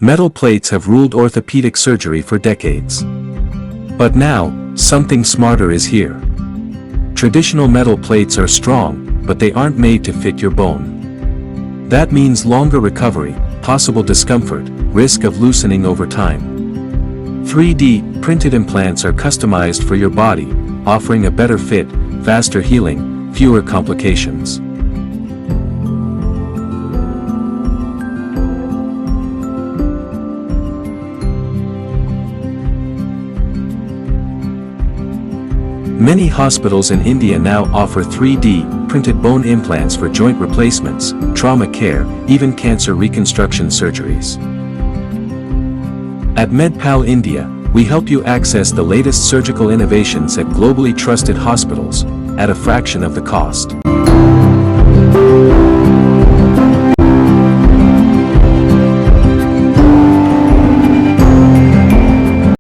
Metal plates have ruled orthopedic surgery for decades. But now, something smarter is here. Traditional metal plates are strong, but they aren't made to fit your bone. That means longer recovery, possible discomfort, risk of loosening over time. 3D-printed implants are customized for your body, offering a better fit, faster healing, fewer complications. Many hospitals in India now offer 3D-printed bone implants for joint replacements, trauma care, even cancer reconstruction surgeries. At MedPal India, we help you access the latest surgical innovations at globally trusted hospitals, at a fraction of the cost.